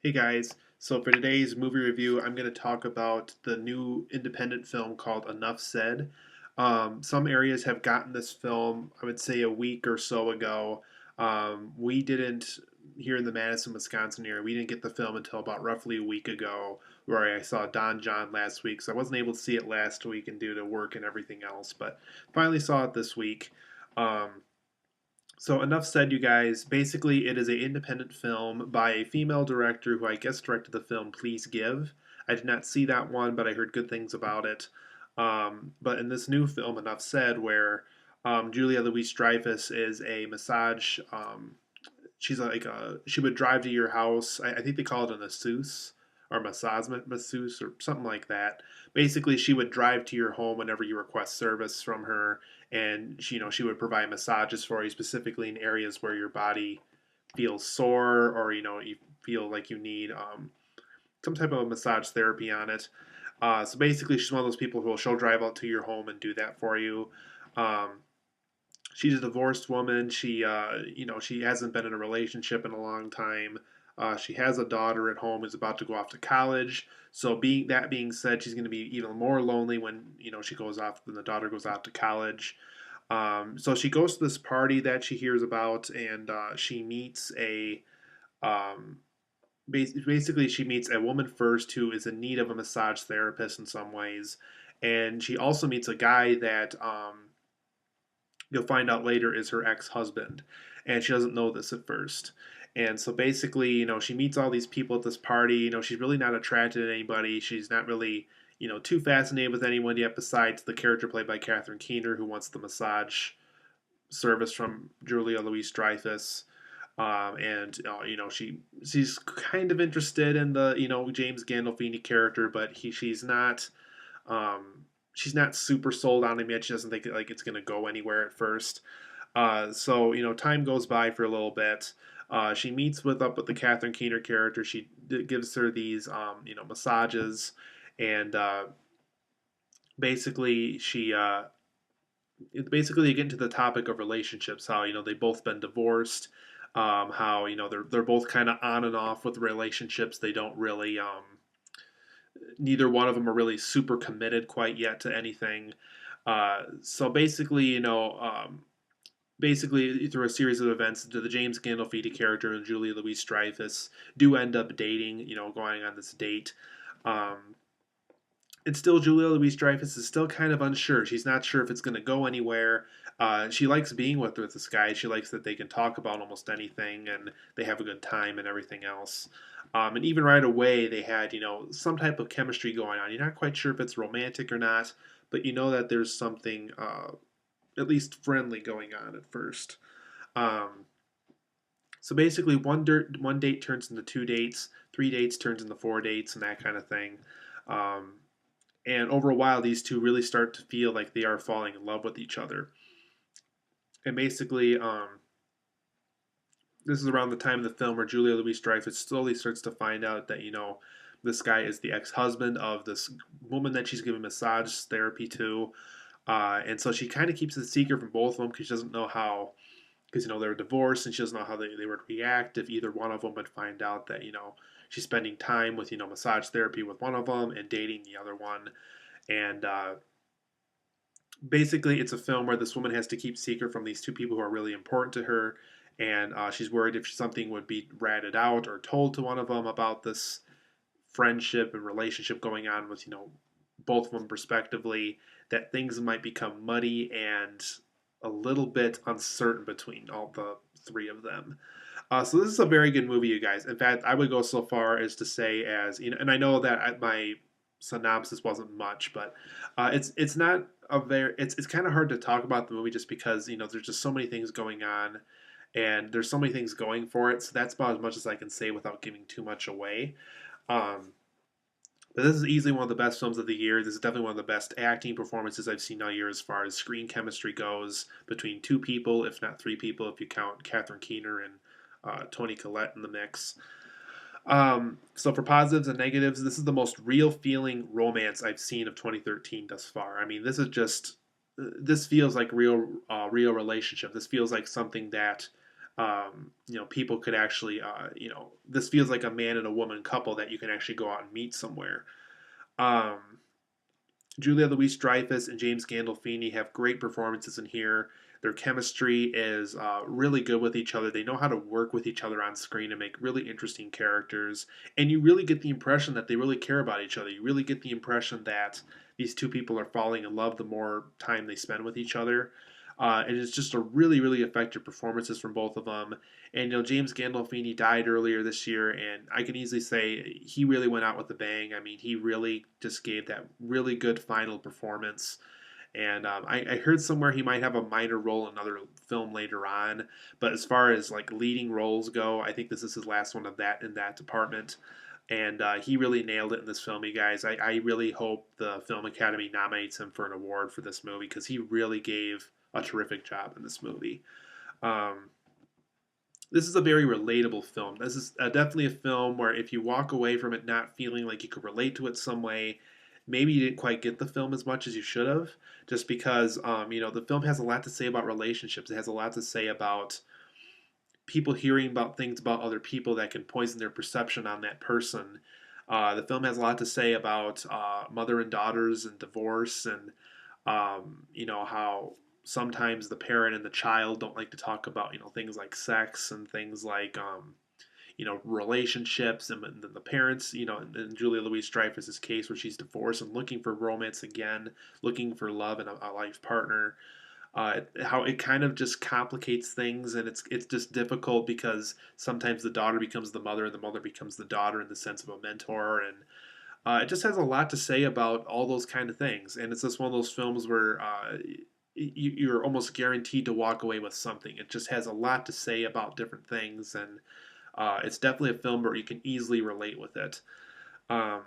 Hey guys, so for today's movie review, I'm going to talk about the new independent film called Enough Said. Some areas have gotten this film, I would say, a week or so ago. We didn't, here in the Madison, Wisconsin area, we didn't get the film until about roughly a week ago, where I saw Don John last week. So I wasn't able to see it last week and due to work and everything else, but finally saw it this week. Um, so enough said, you guys. Basically, it is an independent film by a female director who I guess directed the film Please Give. I did not see that one, but I heard good things about it. But in this new film, Enough Said, where Julia Louis-Dreyfus is a massage, she's like she would drive to your house. I think they call it a masseuse or masseuse or something like that. Basically, she would drive to your home whenever you request service from her, and she would provide massages for you specifically in areas where your body feels sore or you feel like you need some type of massage therapy on it. So basically, she's one of those people who she'll drive out to your home and do that for you. Um, she's a divorced woman. She hasn't been in a relationship in a long time. She has a daughter at home who's about to go off to college. So being said, she's going to be even more lonely when she goes off when the daughter goes off to college. So she goes to this party that she hears about, and she meets um, basically she meets a woman first who is in need of a massage therapist in some ways, and she also meets a guy that you'll find out later is her ex-husband, and she doesn't know this at first. And so basically, she meets all these people at this party. She's really not attracted to anybody. She's not really, too fascinated with anyone yet, besides the character played by Catherin Keener, who wants the massage service from Julia Louis-Dreyfus. And she's kind of interested in the James Gandolfini character, but she's not super sold on him yet. She doesn't think like it's gonna go anywhere at first. So time goes by for a little bit. She meets up with the Catherine Keener character. She gives her these massages, and basically basically they get into the topic of relationships. How they both been divorced. How they're both kind of on and off with relationships. They don't really neither one of them are really super committed quite yet to anything. So basically, basically through a series of events, the James Gandolfini character and Julia Louis-Dreyfus do end up dating. Going on this date. Um, and still, Julia Louis-Dreyfus is still kind of unsure. She's not sure if it's going to go anywhere. She likes being with this guy. She likes that they can talk about almost anything and they have a good time and everything else. And even right away, they had some type of chemistry going on. You're not quite sure if it's romantic or not, but you know that there's something at least friendly going on at first. Um, so basically, one date turns into two dates, three dates turns into four dates, and that kind of thing. Um, and over a while, these two really start to feel like they are falling in love with each other. And basically, this is around the time of the film where Julia Louis-Dreyfus slowly starts to find out that this guy is the ex-husband of this woman that she's giving massage therapy to, and so she kind of keeps it a secret from both of them because she doesn't know how, because they're divorced and she doesn't know how they would react if either one of them would find out that she's spending time with massage therapy with one of them and dating the other one. And basically, it's a film where this woman has to keep secret from these two people who are really important to her, and she's worried if something would be ratted out or told to one of them about this friendship and relationship going on with both of them respectively, that things might become muddy and a little bit uncertain between all the three of them. So this is a very good movie, you guys. In fact, I would go so far as to say, as and I know that my synopsis wasn't much, but it's not a very it's kind of hard to talk about the movie just because there's just so many things going on, and there's so many things going for it. So that's about as much as I can say without giving too much away. Um, but this is easily one of the best films of the year. This is definitely one of the best acting performances I've seen all year as far as screen chemistry goes between two people, if not three people, if you count Catherin Keener and Toni Collette in the mix. So for positives and negatives, this is the most real feeling romance I've seen of 2013 thus far. I mean, this feels like real relationship. This feels like something that people could actually, this feels like a man and a woman couple that you can actually go out and meet somewhere. Um, Julia Louis-Dreyfus and James Gandolfini have great performances in here. Their chemistry is really good with each other. They know how to work with each other on screen and make really interesting characters. And you really get the impression that they really care about each other. You really get the impression that these two people are falling in love the more time they spend with each other. And it's just a really, really effective performances from both of them. And James Gandolfini died earlier this year, and I can easily say he really went out with a bang. I mean, he really just gave that really good final performance. And I heard somewhere he might have a minor role in another film later on, but as far as like leading roles go, I think this is his last one of that in that department. And he really nailed it in this film, you guys. I really hope the Film Academy nominates him for an award for this movie because he really gave a terrific job in this movie. Um, this is a very relatable film. This is definitely a film where if you walk away from it not feeling like you could relate to it some way, maybe you didn't quite get the film as much as you should have, just because the film has a lot to say about relationships. It has a lot to say about people hearing about things about other people that can poison their perception on that person. The film has a lot to say about mother and daughters and divorce and how sometimes the parent and the child don't like to talk about things like sex and things like relationships and the parents in Julia Louis-Dreyfus's case where she's divorced and looking for romance again, looking for love and a life partner. How it kind of just complicates things, and it's just difficult because sometimes the daughter becomes the mother and the mother becomes the daughter in the sense of a mentor, and it just has a lot to say about all those kind of things. And it's just one of those films where you're almost guaranteed to walk away with something. It just has a lot to say about different things, and it's definitely a film where you can easily relate with it. Um,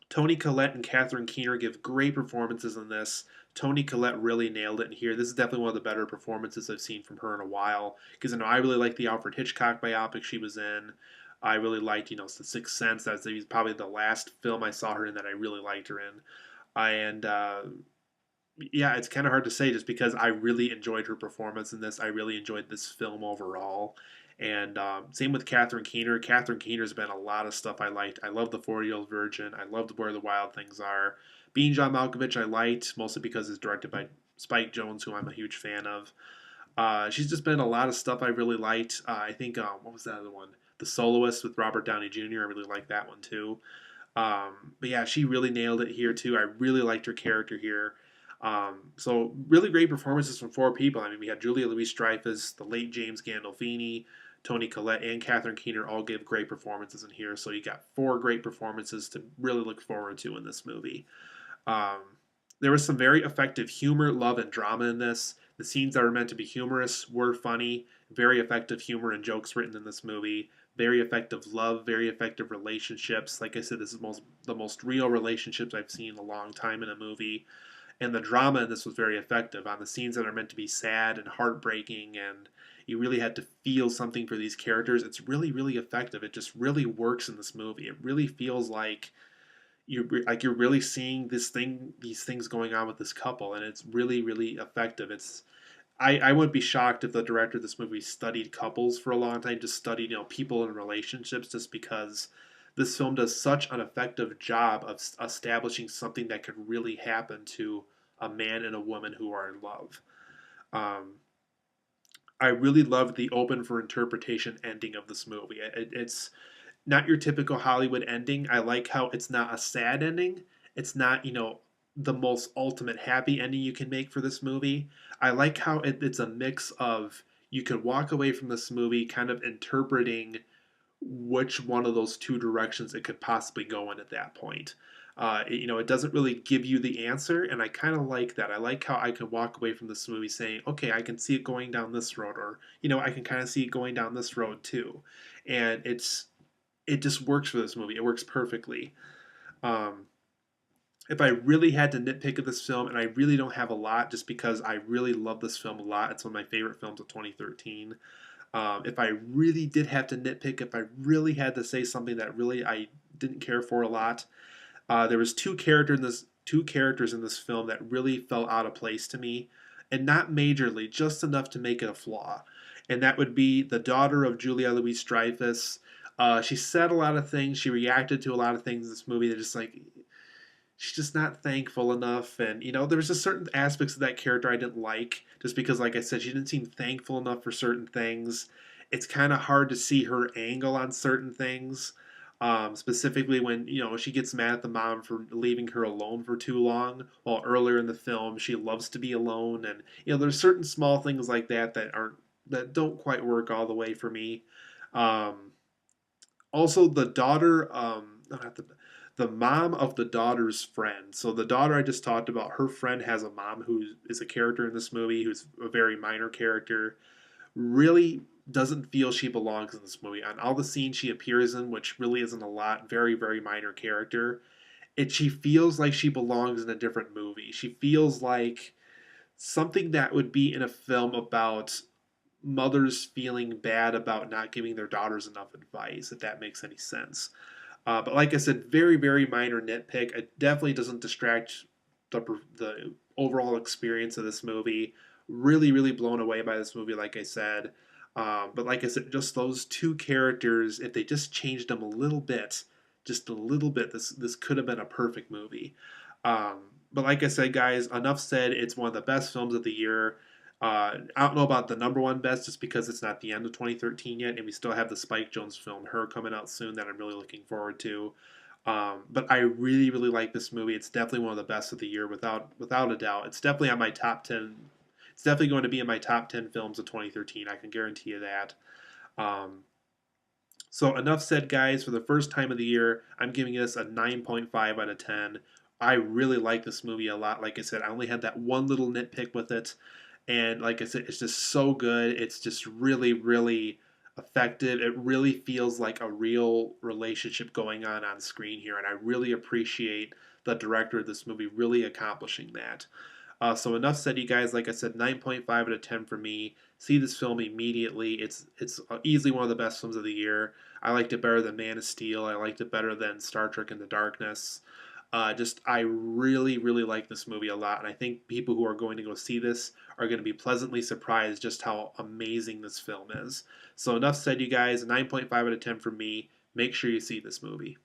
Toni Collette and Catherin Keener give great performances in this. Toni Collette really nailed it in here. This is definitely one of the better performances I've seen from her in a while. Because I really like the Alfred Hitchcock biopic she was in. I really liked, The Sixth Sense. That's probably the last film I saw her in that I really liked her in. And yeah, it's kind of hard to say just because I really enjoyed her performance in this. I really enjoyed this film overall. And same with Catherin Keener. Catherin Keener's been a lot of stuff I liked. I love The 40-Year-Old Virgin. I loved Where the Wild Things Are. Being John Malkovich, I liked, mostly because it's directed by Spike Jonze, who I'm a huge fan of. She's just been a lot of stuff I really liked. I think, what was that other one? The Soloist with Robert Downey Jr. I really liked that one too. But yeah, she really nailed it here too. I really liked her character here. So really great performances from four people. I mean, we had Julia Louis-Dreyfus, the late James Gandolfini, Toni Collette, and Catherin Keener all gave great performances in here. So you got four great performances to really look forward to in this movie. Um, there was some very effective humor, love, and drama in this. The scenes that were meant to be humorous were funny. Very effective humor and jokes written in this movie. Very effective love, very effective relationships. Like I said, this is the most real relationships I've seen in a long time in a movie. And the drama in this was very effective on the scenes that are meant to be sad and heartbreaking, and you really had to feel something for these characters. It's really, really effective. It just really works in this movie. It really feels like you're really seeing these things going on with this couple, and it's really, really effective. I wouldn't be shocked if the director of this movie studied couples for a long time, just studied people in relationships, just because this film does such an effective job of establishing something that could really happen to a man and a woman who are in love. Um, I really loved the open for interpretation ending of this movie. It's not your typical Hollywood ending. I like how it's not a sad ending. It's not, the most ultimate happy ending you can make for this movie. I like how it's a mix of you could walk away from this movie kind of interpreting which one of those two directions it could possibly go in at that point. It doesn't really give you the answer, and I kind of like that. I like how I can walk away from this movie saying, okay, I can see it going down this road, or I can kind of see it going down this road too, and it just works for this movie. It works perfectly. Um, if I really had to nitpick at this film, and I really don't have a lot, just because I really love this film a lot. It's one of my favorite films of 2013. If I really did have to nitpick, if I really had to say something that really I didn't care for a lot, there was two characters in this film that really fell out of place to me, and not majorly, just enough to make it a flaw. and that would be the daughter of Julia Louis-Dreyfus. She said a lot of things. She reacted to a lot of things in this movie that just like she's just not thankful enough. And there was just certain aspects of that character I didn't like, just because, like I said, she didn't seem thankful enough for certain things. It's kind of hard to see her angle on certain things. Specifically when she gets mad at the mom for leaving her alone for too long, while earlier in the film she loves to be alone, and there's certain small things like that that don't quite work all the way for me. Um, Also, the daughter, no, not the mom of the daughter's friend. So the daughter I just talked about, her friend has a mom who is a character in this movie, who's a very minor character. Really doesn't feel she belongs in this movie. On all the scenes she appears in, which really isn't a lot, very, very minor character, she feels like she belongs in a different movie. She feels like something that would be in a film about mothers feeling bad about not giving their daughters enough advice, if that makes any sense. But like I said, very, very minor nitpick. It definitely doesn't distract the overall experience of this movie. Really, really blown away by this movie, like I said. But like I said, just those two characters, if they just changed them a little bit, just a little bit, this could have been a perfect movie. But like I said, guys, enough said. It's one of the best films of the year. I don't know about the number one best just because it's not the end of 2013 yet, and we still have the Spike Jonze film, Her, coming out soon that I'm really looking forward to. But I really, really like this movie. It's definitely one of the best of the year, without a doubt. It's definitely on my top 10. It's definitely going to be in my top 10 films of 2013. I can guarantee you that. Um, so enough said, guys. For the first time of the year, I'm giving this a 9.5 out of 10. I really like this movie a lot. Like I said, I only had that one little nitpick with it. And like I said, it's just so good. It's just really, really effective. It really feels like a real relationship going on screen here. And I really appreciate the director of this movie really accomplishing that. So enough said, you guys. Like I said, 9.5 out of 10 for me. See this film immediately. It's easily one of the best films of the year. I liked it better than Man of Steel. I liked it better than Star Trek Into Darkness. I really, really like this movie a lot, and I think people who are going to go see this are going to be pleasantly surprised just how amazing this film is. So enough said, you guys. 9.5 out of 10 for me. Make sure you see this movie.